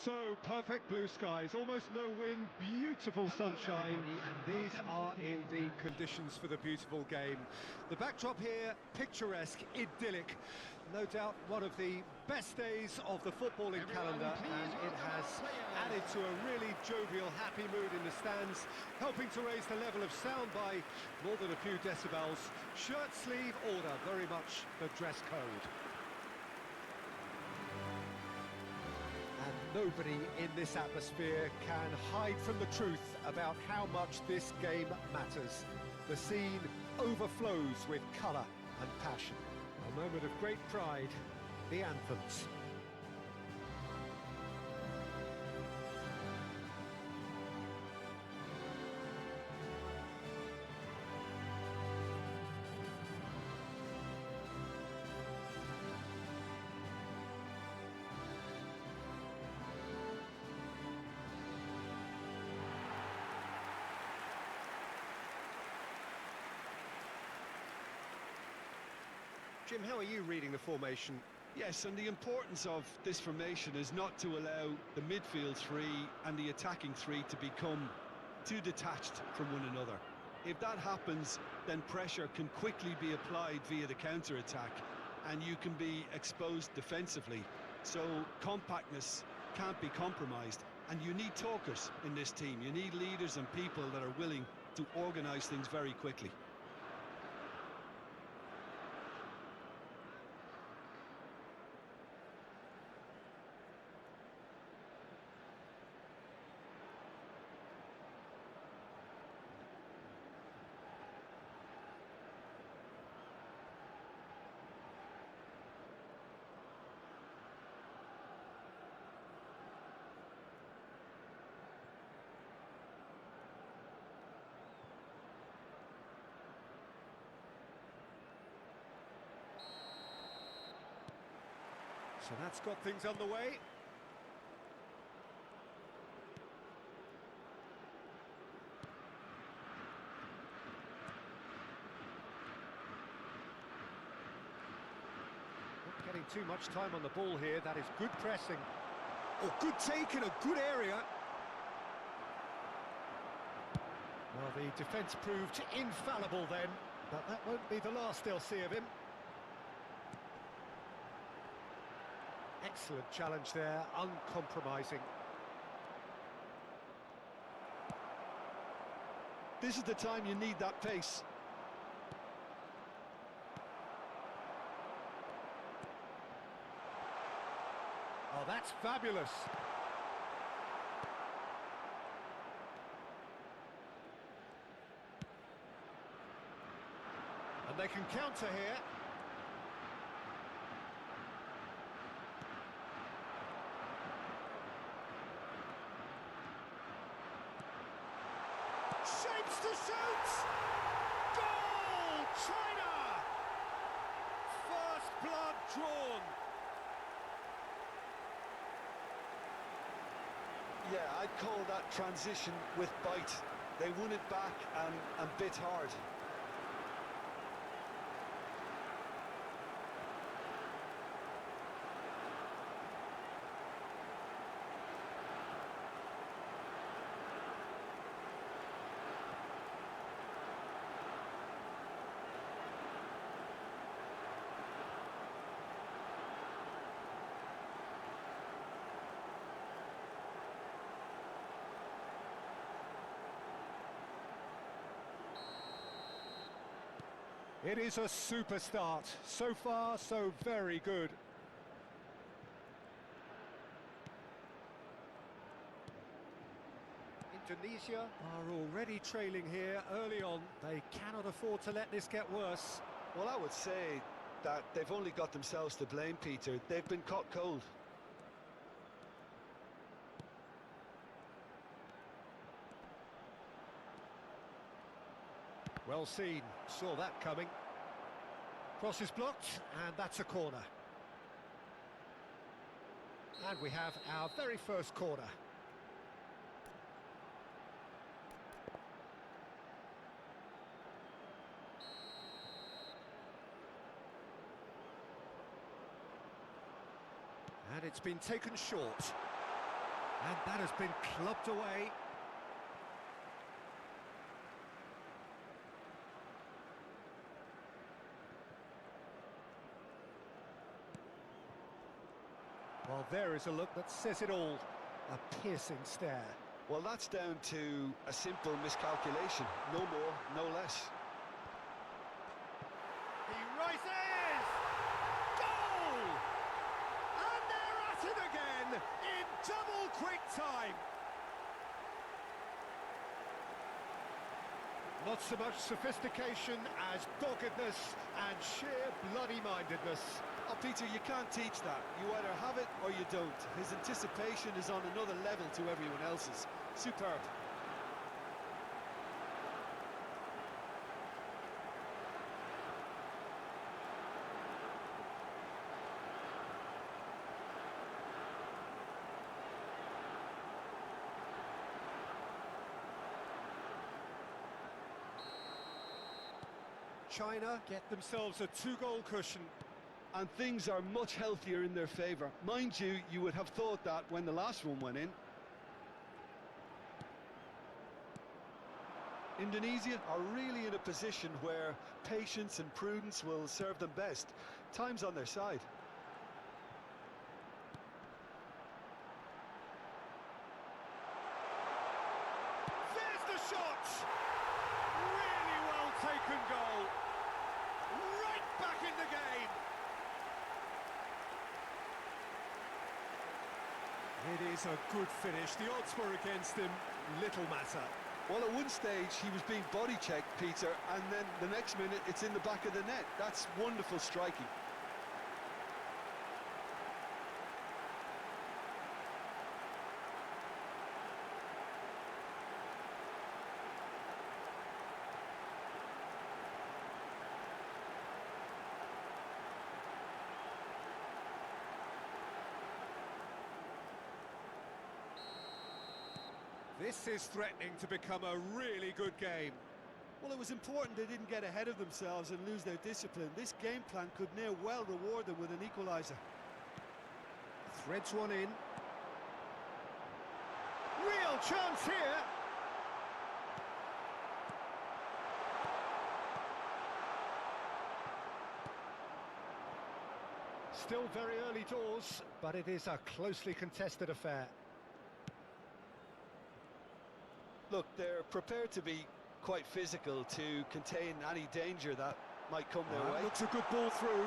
So, perfect blue skies, almost no wind, beautiful sunshine. These are indeed conditions for the beautiful game. The backdrop here, picturesque, idyllic. No doubt one of the best days of the footballing calendar, and it has added to a really jovial, happy mood in the stands, helping to raise the level of sound by more than a few decibels. Shirt sleeve order, very much the dress code. And nobody in this atmosphere can hide from the truth about how much this game matters. The scene overflows with colour and passion. A moment of great pride, the anthems. Jim, how are you reading the formation? Yes, and the importance of this formation is not to allow the midfield three and the attacking three to become too detached from one another. If that happens, then pressure can quickly be applied via the counter-attack, and you can be exposed defensively. So compactness can't be compromised, and you need talkers in this team. You need leaders and people that are willing to organise things very quickly. So that's got things underway. Not getting too much time on the ball here. That is good pressing. Oh, good take in a good area. Well, the defence proved infallible then, but that won't be the last they'll see of him. Excellent challenge there, uncompromising. This is the time you need that pace. Oh, that's fabulous. And they can counter here. Shapes to shoot! Goal! China! First blood drawn. Yeah, I'd call that transition with bite. They won it back and bit hard. It is a super start. So far, so very good. Indonesia are already trailing here early on. They cannot afford to let this get worse. Well, I would say that they've only got themselves to blame, Peter. They've been caught cold. Well seen, saw that coming. Cross is blocked, and that's a corner. And we have our very first corner. And it's been taken short. And that has been clubbed away. Well, there is a look that says it all. A piercing stare. Well, that's down to a simple miscalculation. No more, no less. He rises! Goal! And they're at it again in double quick time. Not so much sophistication as doggedness and sheer bloody-mindedness. Oh, Peter, you can't teach that. You either have it or you don't. His anticipation is on another level to everyone else's. Superb. China get themselves a two-goal cushion. And things are much healthier in their favour. Mind you, you would have thought that when the last one went in. Indonesia are really in a position where patience and prudence will serve them best. Time's on their side. There's the shot! Really well taken goal. Right back in the game. It is a good finish. The odds were against him. Little matter. Well, at one stage, he was being body-checked, Peter, and then the next minute, it's in the back of the net. That's wonderful striking. This is threatening to become a really good game. Well, it was important they didn't get ahead of themselves and lose their discipline. This game plan could now well reward them with an equaliser. Threads one in. Real chance here. Still very early doors, but it is a closely contested affair. Look, they're prepared to be quite physical to contain any danger that might come their way. Looks a good ball through.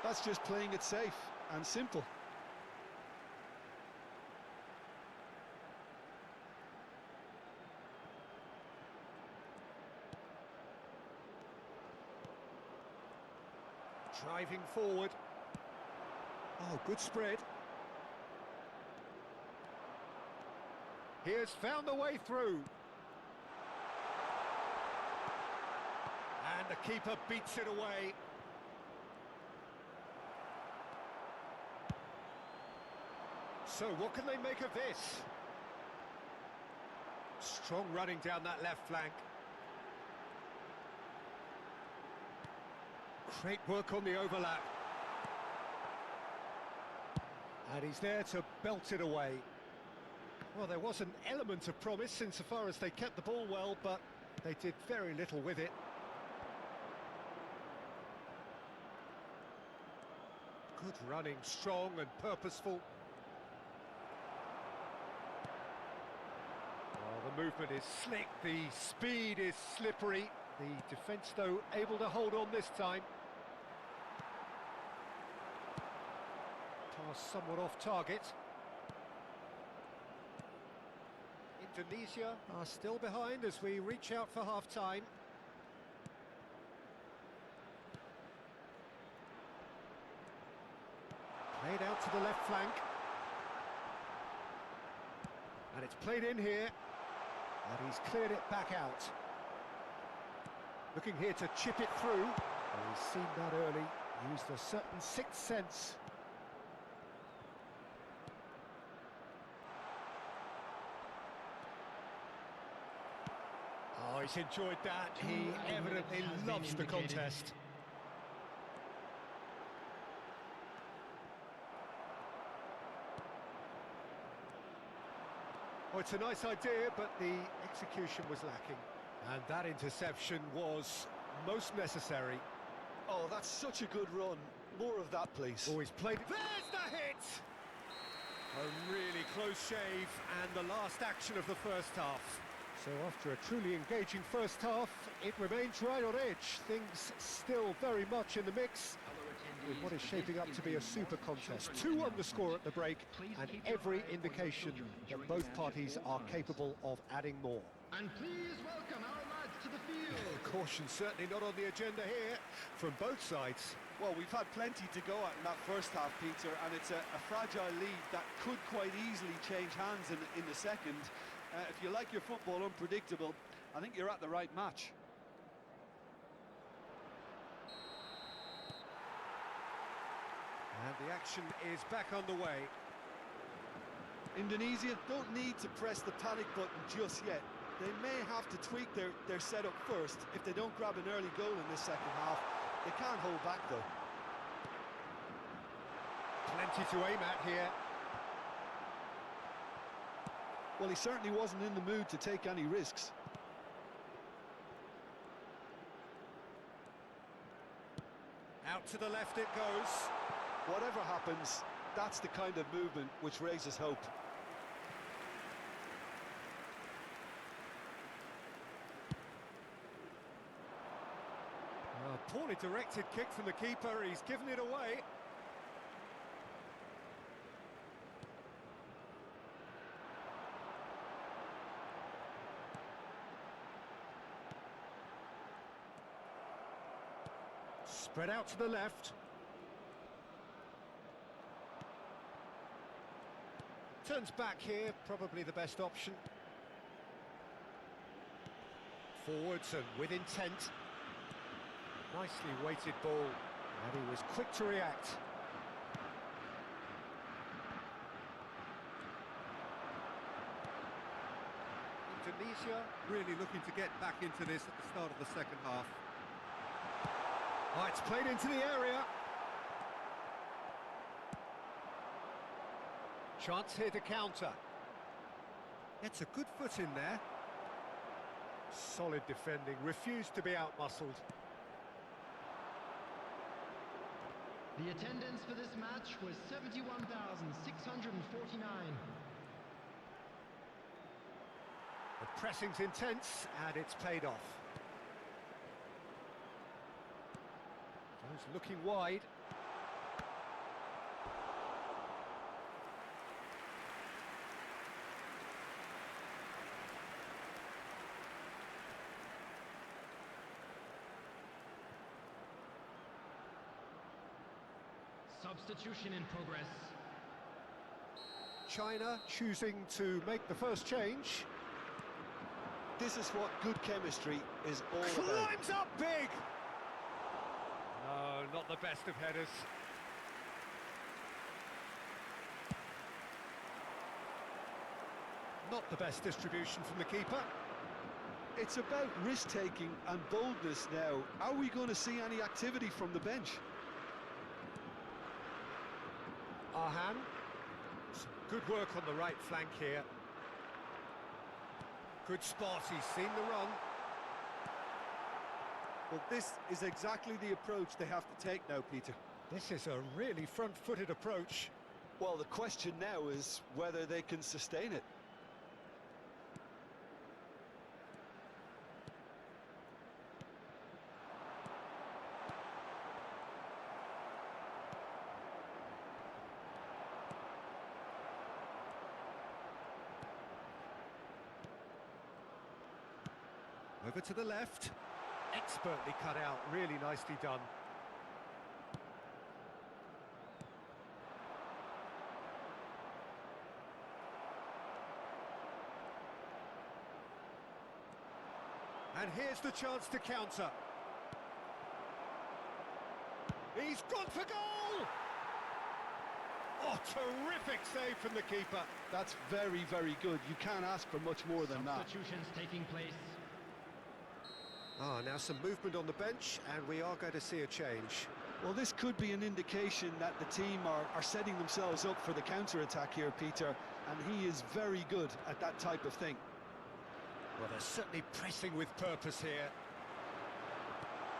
That's just playing it safe and simple. Driving forward. Oh, good spread. He has found the way through. And the keeper beats it away. So what can they make of this? Strong running down that left flank. Great work on the overlap. And he's there to belt it away. Well, there was an element of promise insofar as they kept the ball well, but they did very little with it. Good running, strong and purposeful. Well, the movement is slick, the speed is slippery. The defence, though, able to hold on this time. Pass somewhat off target. Indonesia are still behind as we reach out for half-time. Played out to the left flank. And it's played in here. And he's cleared it back out. Looking here to chip it through. Well, he's seen that early. Used a certain sixth sense. Oh, he's enjoyed that. He evidently loves the contest. Oh, it's a nice idea, but the execution was lacking. And that interception was most necessary. Oh, that's such a good run. More of that, please. Oh, he's played it. There's the hit! A really close shave, and the last action of the first half. So after a truly engaging first half, it remains right on edge. Things still very much in the mix, with what is shaping up to be a super contest. 2-1 the score at the break, and every indication that both parties are capable of adding more. And please welcome our lads to the field. Caution certainly not on the agenda here from both sides. Well, we've had plenty to go at in that first half, Peter, and it's a fragile lead that could quite easily change hands in the second. If you like your football unpredictable, I think you're at the right match. And the action is back underway. Indonesia don't need to press the panic button just yet. They may have to tweak their setup first if they don't grab an early goal in this second half. They can't hold back, though. Plenty to aim at here. Well, he certainly wasn't in the mood to take any risks. Out to the left it goes. Whatever happens, that's the kind of movement which raises hope. Poorly directed kick from the keeper, he's given it away. Spread out to the left. Turns back here, probably the best option. Forwards and with intent. Nicely weighted ball, and he was quick to react. Indonesia really looking to get back into this at the start of the second half. Oh, it's played into the area. Chance here to counter. It's a good foot in there. Solid defending, refused to be outmuscled. The attendance for this match was 71,649. The pressing's intense, and it's paid off. Goes looking wide. Substitution in progress. China choosing to make the first change. This is what good chemistry is all about. Climbs up big! No, not the best of headers. Not the best distribution from the keeper. It's about risk-taking and boldness now. Are we going to see any activity from the bench? Arhan. Some good work on the right flank here. Good spot, he's seen the run. Well, this is exactly the approach they have to take now, Peter. This is a really front-footed approach. Well, the question now is whether they can sustain it. Over to the left. Expertly cut out, really nicely done. And here's the chance to counter. He's gone for goal! Oh, terrific save from the keeper. That's very, very good. You can't ask for much more than that. Substitutions taking place. Ah, now some movement on the bench, and we are going to see a change. Well, this could be an indication that the team are setting themselves up for the counter-attack here, Peter, and he is very good at that type of thing. Well, they're certainly pressing with purpose here.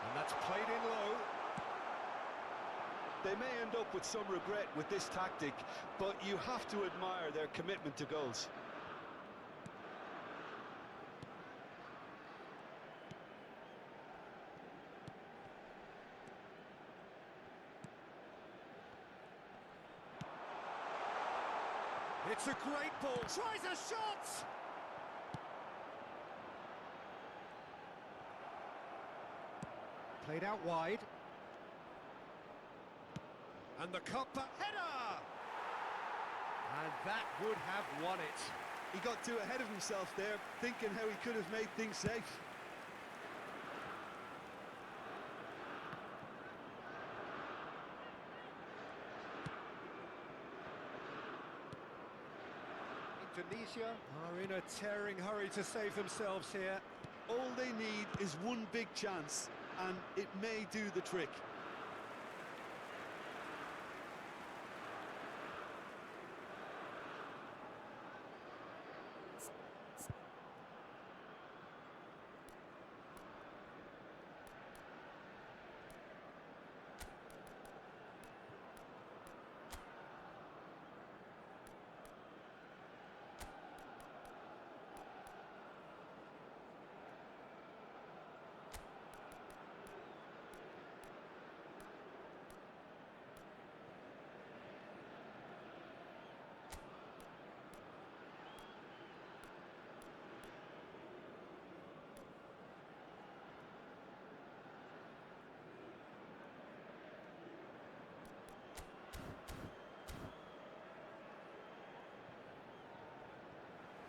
And that's played in low. They may end up with some regret with this tactic, but you have to admire their commitment to goals. It's a great ball. Tries a shot! Played out wide. And the cutback header! And that would have won it. He got too ahead of himself there, thinking how he could have made things safe. Indonesia are in a tearing hurry to save themselves here. All they need is one big chance, and it may do the trick.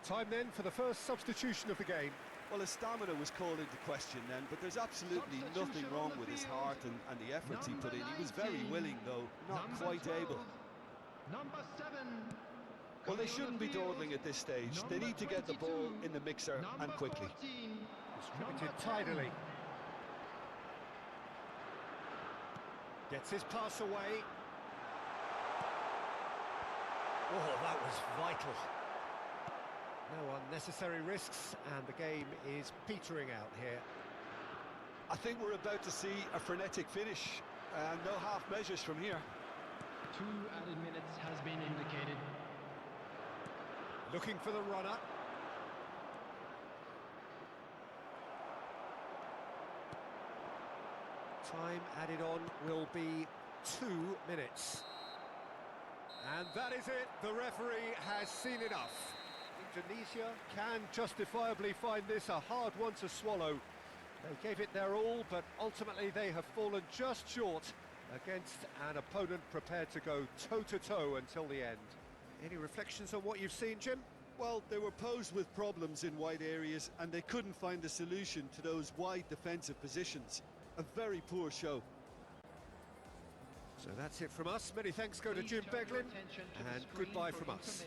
Time then for the first substitution of the game. Well, his stamina was called into question then, but there's absolutely nothing wrong with his heart and the efforts he put in. He was very willing, though, not quite able. Number 7. Well, they shouldn't be dawdling at this stage. They need to get the ball in the mixer and quickly. Distributed tidily. Gets his pass away. Oh, that was vital. No unnecessary risks, and the game is petering out here. I think we're about to see a frenetic finish, and no half measures from here. 2 added minutes has been indicated. Looking for the runner. Time added on will be 2 minutes. And that is it. The referee has seen enough. Indonesia can justifiably find this a hard one to swallow. They gave it their all, but ultimately they have fallen just short against an opponent prepared to go toe-to-toe until the end. Any reflections on what you've seen, Jim? Well, they were posed with problems in wide areas, and they couldn't find a solution to those wide defensive positions. A very poor show. So that's it from us. Many thanks go to Jim Beglin, and goodbye from us.